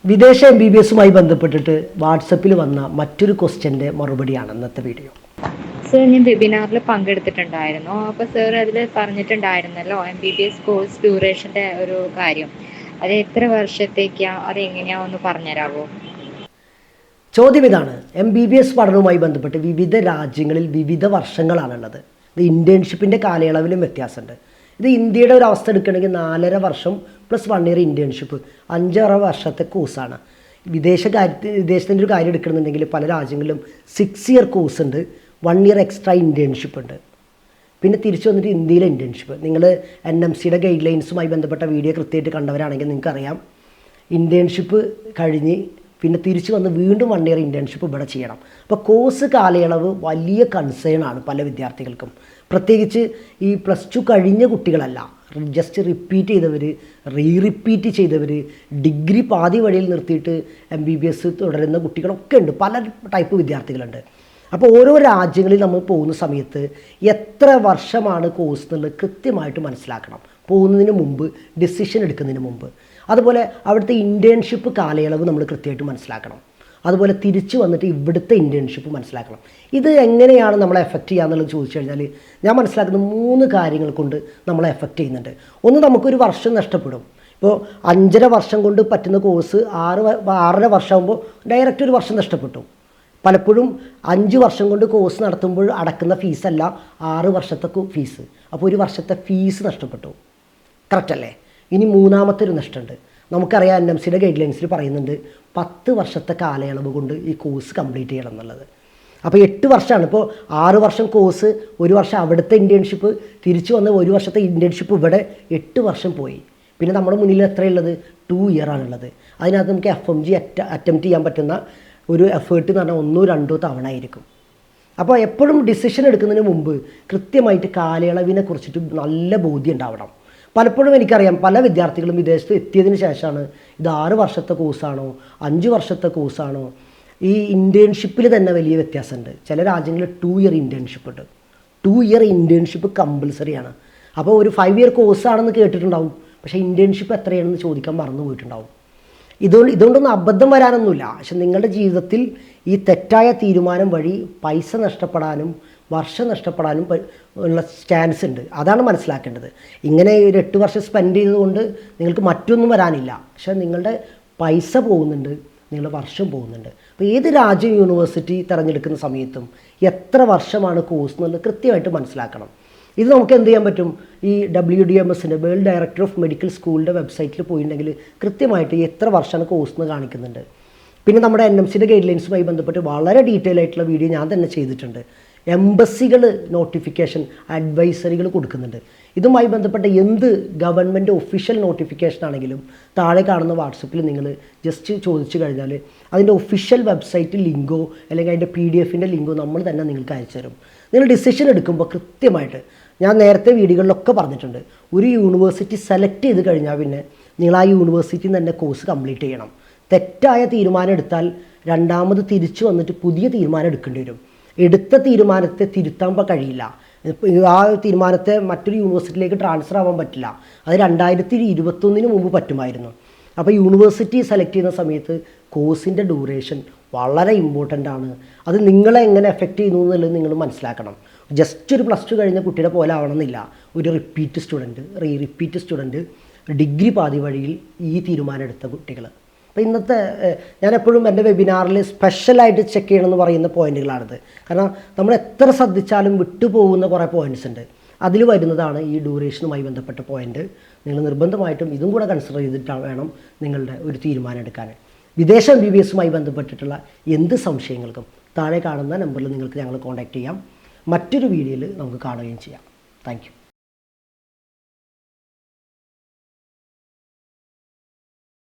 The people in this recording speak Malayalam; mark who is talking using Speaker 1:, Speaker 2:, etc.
Speaker 1: വിദേശ MBBSുമായി ബന്ധപ്പെട്ടിട്ട് വാട്സപ്പിൽ വന്ന മറ്റൊരു ക്വസ്റ്റ്യൻ്റെ മറുപടിയാണ് ഇന്നത്തെ വീഡിയോ.
Speaker 2: സർ, ഞാൻ വെബിനാറിൽ പങ്കെടുത്തിട്ടുണ്ടായിരുന്നു. അപ്പോൾ സർ അതിൽ പറഞ്ഞിട്ടുണ്ടായിരുന്നല്ലോ MBBS കോഴ്സ് ഡ്യൂറേഷൻ്റെ ഒരു കാര്യം. അത് എത്ര വർഷത്തേക്കാണ്, അത് എങ്ങനെയാ ഒന്ന് പറഞ്ഞുതരാമോ?
Speaker 1: ചോദ്യം ഇതാണ്: MBBS പഠനവുമായി ബന്ധപ്പെട്ട് വിവിധ രാജ്യങ്ങളിൽ വിവിധ വർഷങ്ങളാണുള്ളത്. ഇത് ഇൻറ്റേൺഷിപ്പിൻ്റെ കാലയളവിലും വ്യത്യാസമുണ്ട്. ഇത് ഇന്ത്യയുടെ ഒരു അവസ്ഥ എടുക്കുകയാണെങ്കിൽ 4.5 വർഷം പ്ലസ് 1 ഇയർ ഇൻറ്റേൺഷിപ്പ് 5.5 വർഷത്തെ കോഴ്സാണ്. വിദേശത്തിൻ്റെ ഒരു കാര്യം എടുക്കണമെന്നുണ്ടെങ്കിൽ പല രാജ്യങ്ങളിലും 6 ഇയർ കോഴ്സ് ഉണ്ട്, 1 ഇയർ എക്സ്ട്രാ ഇൻറ്റേൺഷിപ്പ് ഉണ്ട്. പിന്നെ തിരിച്ചു വന്നിട്ട് ഇന്ത്യയിലെ ഇൻറ്റേൺഷിപ്പ്, നിങ്ങൾ NMCയുടെ ഗൈഡ് ലൈൻസുമായി ബന്ധപ്പെട്ട വീഡിയോ കൃത്യമായിട്ട് കണ്ടവരാണെങ്കിൽ നിങ്ങൾക്കറിയാം, ഇൻറ്റേൺഷിപ്പ് കഴിഞ്ഞ് പിന്നെ തിരിച്ചു വന്ന് വീണ്ടും 1 ഇയർ ഇൻറ്റേൺഷിപ്പ് ഇവിടെ ചെയ്യണം. അപ്പോൾ കോഴ്സ് കാലയളവ് വലിയ കൺസേൺ ആണ് പല വിദ്യാർത്ഥികൾക്കും. പ്രത്യേകിച്ച് ഈ +2 കഴിഞ്ഞ കുട്ടികളല്ല, ജസ്റ്റ് റിപ്പീറ്റ് ചെയ്തവർ, റിപ്പീറ്റ് ചെയ്തവർ, ഡിഗ്രി പാതി വഴിയിൽ നിർത്തിയിട്ട് MBBS തുടരുന്ന കുട്ടികളൊക്കെ ഉണ്ട്. പല ടൈപ്പ് വിദ്യാർത്ഥികളുണ്ട്. അപ്പോൾ ഓരോ രാജ്യങ്ങളിൽ നമ്മൾ പോകുന്ന സമയത്ത് എത്ര വർഷമാണ് കോഴ്സ് എന്നുള്ളത് കൃത്യമായിട്ട് മനസ്സിലാക്കണം, പോകുന്നതിന് മുമ്പ്, ഡിസിഷൻ എടുക്കുന്നതിന് മുമ്പ്. അതുപോലെ അവിടുത്തെ ഇൻറ്റേൺഷിപ്പ് കാലയളവ് നമ്മൾ കൃത്യമായിട്ട് മനസ്സിലാക്കണം. അതുപോലെ തിരിച്ചു വന്നിട്ട് ഇവിടുത്തെ ഇൻറ്റേൺഷിപ്പ് മനസ്സിലാക്കണം. ഇത് എങ്ങനെയാണ് നമ്മളെ എഫക്റ്റ് ചെയ്യുക എന്നുള്ളത് ചോദിച്ചു കഴിഞ്ഞാൽ ഞാൻ മനസ്സിലാക്കുന്ന 3 കാര്യങ്ങൾ കൊണ്ട് നമ്മളെ എഫക്റ്റ് ചെയ്യുന്നുണ്ട്. ഒന്ന്, നമുക്കൊരു വർഷം നഷ്ടപ്പെടും. ഇപ്പോൾ 5.5 വർഷം കൊണ്ട് പറ്റുന്ന കോഴ്സ് 6.5 വർഷമാകുമ്പോൾ ഡയറക്റ്റ് ഒരു വർഷം നഷ്ടപ്പെട്ടു. പലപ്പോഴും 5 വർഷം കൊണ്ട് കോഴ്സ് നടത്തുമ്പോൾ അടക്കുന്ന ഫീസല്ല 6 വർഷത്തെ ഫീസ്. അപ്പോൾ ഒരു വർഷത്തെ ഫീസ് നഷ്ടപ്പെട്ടു. കറക്റ്റ് അല്ലേ? ഇനി മൂന്നാമത്തെ ഒരു നഷ്ടമുണ്ട്. നമുക്കറിയാം, NMCയുടെ ഗൈഡ് ലൈൻസിൽ പറയുന്നുണ്ട് 10 വർഷത്തെ കാലയളവ് കൊണ്ട് ഈ കോഴ്സ് കംപ്ലീറ്റ് ചെയ്യണം എന്നുള്ളത്. അപ്പോൾ 8 വർഷമാണ്. ഇപ്പോൾ 6 വർഷം കോഴ്സ്, 1 വർഷം അവിടുത്തെ ഇൻറ്റേൺഷിപ്പ്, തിരിച്ചു വന്ന് 1 വർഷത്തെ ഇൻറ്റേൺഷിപ്പ്, ഇവിടെ 8 വർഷം പോയി. പിന്നെ നമ്മുടെ മുന്നിൽ എത്രയുള്ളത്? 2 ഇയർ ആണുള്ളത്. അതിനകത്ത് നമുക്ക് FMG അറ്റംപ്റ്റ് ചെയ്യാൻ പറ്റുന്ന ഒരു എഫേർട്ട് എന്ന് പറഞ്ഞാൽ 1-2 തവണ ആയിരിക്കും. അപ്പോൾ എപ്പോഴും ഡിസിഷൻ എടുക്കുന്നതിന് മുമ്പ് കൃത്യമായിട്ട് കാലയളവിനെ കുറിച്ചിട്ട് നല്ല ബോധ്യം ഉണ്ടാവണം. പലപ്പോഴും എനിക്കറിയാം, പല വിദ്യാർത്ഥികളും വിദേശത്ത് എത്തിയതിന് ശേഷമാണ് ഇത് 6 വർഷത്തെ കോഴ്സാണോ 5 വർഷത്തെ കോഴ്സാണോ. ഈ ഇൻറ്റേൺഷിപ്പിൽ തന്നെ വലിയ വ്യത്യാസമുണ്ട്. ചില രാജ്യങ്ങളിൽ 2 ഇയർ ഇൻറ്റേൺഷിപ്പ് ഉണ്ട്. 2 ഇയർ ഇൻറ്റേൺഷിപ്പ് കമ്പൽസറിയാണ്. അപ്പോൾ ഒരു 5 ഇയർ കോഴ്സാണെന്ന് കേട്ടിട്ടുണ്ടാവും, പക്ഷേ ഇൻറ്റേൺഷിപ്പ് എത്രയാണെന്ന് ചോദിക്കാൻ മറന്നു പോയിട്ടുണ്ടാവും. ഇതുകൊണ്ടൊന്നും അബദ്ധം വരാനൊന്നുമില്ല. പക്ഷെ നിങ്ങളുടെ ജീവിതത്തിൽ ഈ തെറ്റായ തീരുമാനം വഴി പൈസ നഷ്ടപ്പെടാനും വർഷം നഷ്ടപ്പെടാനും ഉള്ള ചാൻസ് ഉണ്ട്. അതാണ് മനസ്സിലാക്കേണ്ടത്. ഇങ്ങനെ ഒരു 8 വർഷം സ്പെൻഡ് ചെയ്തതുകൊണ്ട് നിങ്ങൾക്ക് മറ്റൊന്നും വരാനില്ല. പക്ഷേ നിങ്ങളുടെ പൈസ പോകുന്നുണ്ട്, നിങ്ങളുടെ വർഷം പോകുന്നുണ്ട്. അപ്പോൾ ഏത് രാജ്യം യൂണിവേഴ്സിറ്റി തിരഞ്ഞെടുക്കുന്ന സമയത്തും എത്ര വർഷമാണ് കോഴ്സ് എന്നുള്ളത് കൃത്യമായിട്ട് മനസ്സിലാക്കണം. ഇത് നമുക്ക് എന്ത് ചെയ്യാൻ പറ്റും? ഈ WDMSൻ്റെ വേൾഡ് ഡയറക്ടർ ഓഫ് മെഡിക്കൽ സ്കൂളിൻ്റെ വെബ്സൈറ്റിൽ പോയിട്ടുണ്ടെങ്കിൽ കൃത്യമായിട്ട് എത്ര വർഷമാണ് കോഴ്സ് എന്ന് കാണിക്കുന്നുണ്ട്. പിന്നെ നമ്മുടെ NMCയുടെ ഗൈഡ് ലൈൻസുമായി ബന്ധപ്പെട്ട് വളരെ ഡീറ്റെയിൽ ആയിട്ടുള്ള വീഡിയോ ഞാൻ തന്നെ ചെയ്തിട്ടുണ്ട്. എംബസികൾ നോട്ടിഫിക്കേഷൻ അഡ്വൈസറികൾ കൊടുക്കുന്നുണ്ട്. ഇതുമായി ബന്ധപ്പെട്ട എന്ത് ഗവൺമെൻറ് ഒഫീഷ്യൽ നോട്ടിഫിക്കേഷൻ ആണെങ്കിലും താഴെ കാണുന്ന വാട്സപ്പിൽ നിങ്ങൾ ജസ്റ്റ് ചോദിച്ചു കഴിഞ്ഞാൽ അതിൻ്റെ ഒഫീഷ്യൽ വെബ്സൈറ്റ് ലിങ്കോ അല്ലെങ്കിൽ അതിൻ്റെ PDF-ൻ്റെ ലിങ്കോ നമ്മൾ തന്നെ നിങ്ങൾക്ക് അയച്ചു തരും. നിങ്ങൾ ഡിസിഷൻ എടുക്കുമ്പോൾ കൃത്യമായിട്ട്, ഞാൻ നേരത്തെ വീഡിയോകളിലൊക്കെ പറഞ്ഞിട്ടുണ്ട്, ഒരു യൂണിവേഴ്സിറ്റി സെലക്ട് ചെയ്ത് കഴിഞ്ഞാൽ പിന്നെ നിങ്ങൾ ആ യൂണിവേഴ്സിറ്റിയിൽ തന്നെ കോഴ്സ് കംപ്ലീറ്റ് ചെയ്യണം. തെറ്റായ തീരുമാനം എടുത്താൽ രണ്ടാമത് തിരിച്ചു വന്നിട്ട് പുതിയ തീരുമാനം എടുക്കേണ്ടി വരും. എടുത്ത തീരുമാനത്തെ തിരുത്താൻ കഴിയില്ല. ആ തീരുമാനത്തെ മറ്റൊരു യൂണിവേഴ്സിറ്റിയിലേക്ക് ട്രാൻസ്ഫർ ആവാൻ പറ്റില്ല. അത് 2021 മുമ്പ് പറ്റുമായിരുന്നു. അപ്പോൾ യൂണിവേഴ്സിറ്റി സെലക്ട് ചെയ്യുന്ന സമയത്ത് കോഴ്സിൻ്റെ ഡ്യൂറേഷൻ വളരെ ഇമ്പോർട്ടൻ്റ് ആണ്. അത് നിങ്ങളെ എങ്ങനെ എഫക്റ്റ് ചെയ്യുന്നു എന്നുള്ളത് നിങ്ങൾ മനസ്സിലാക്കണം. ജസ്റ്റ് ഒരു +2 കഴിഞ്ഞ കുട്ടിയുടെ പോലെ ആവണമെന്നില്ല. ഒരു റിപ്പീറ്റ് സ്റ്റുഡൻറ്റ്, ഡിഗ്രി പാതി വഴിയിൽ ഈ തീരുമാനം എടുത്ത കുട്ടികൾ. അപ്പോൾ ഇന്നത്തെ ഞാൻ എപ്പോഴും എൻ്റെ വെബിനാറിൽ സ്പെഷ്യലായിട്ട് ചെക്ക് ചെയ്യണമെന്ന് പറയുന്ന പോയിന്റുകളാണിത്. കാരണം നമ്മൾ എത്ര ശ്രദ്ധിച്ചാലും വിട്ടുപോകുന്ന കുറേ പോയിന്റ്സ് ഉണ്ട്. അതിൽ വരുന്നതാണ് ഈ ഡ്യൂറേഷനുമായി ബന്ധപ്പെട്ട പോയിന്റ്. നിങ്ങൾ നിർബന്ധമായിട്ടും ഇതും കൂടെ കൺസിഡർ ചെയ്തിട്ട് വേണം നിങ്ങളുടെ ഒരു തീരുമാനം എടുക്കാൻ. വിദേശ MBBSുമായി ബന്ധപ്പെട്ടിട്ടുള്ള എന്ത് സംശയങ്ങൾക്കും താഴെ കാണുന്ന നമ്പറിൽ നിങ്ങൾക്ക് ഞങ്ങൾ കോൺടാക്റ്റ് ചെയ്യാം. മറ്റൊരു വീഡിയോയിൽ നമുക്ക് കാണുകയും ചെയ്യാം. Thank you.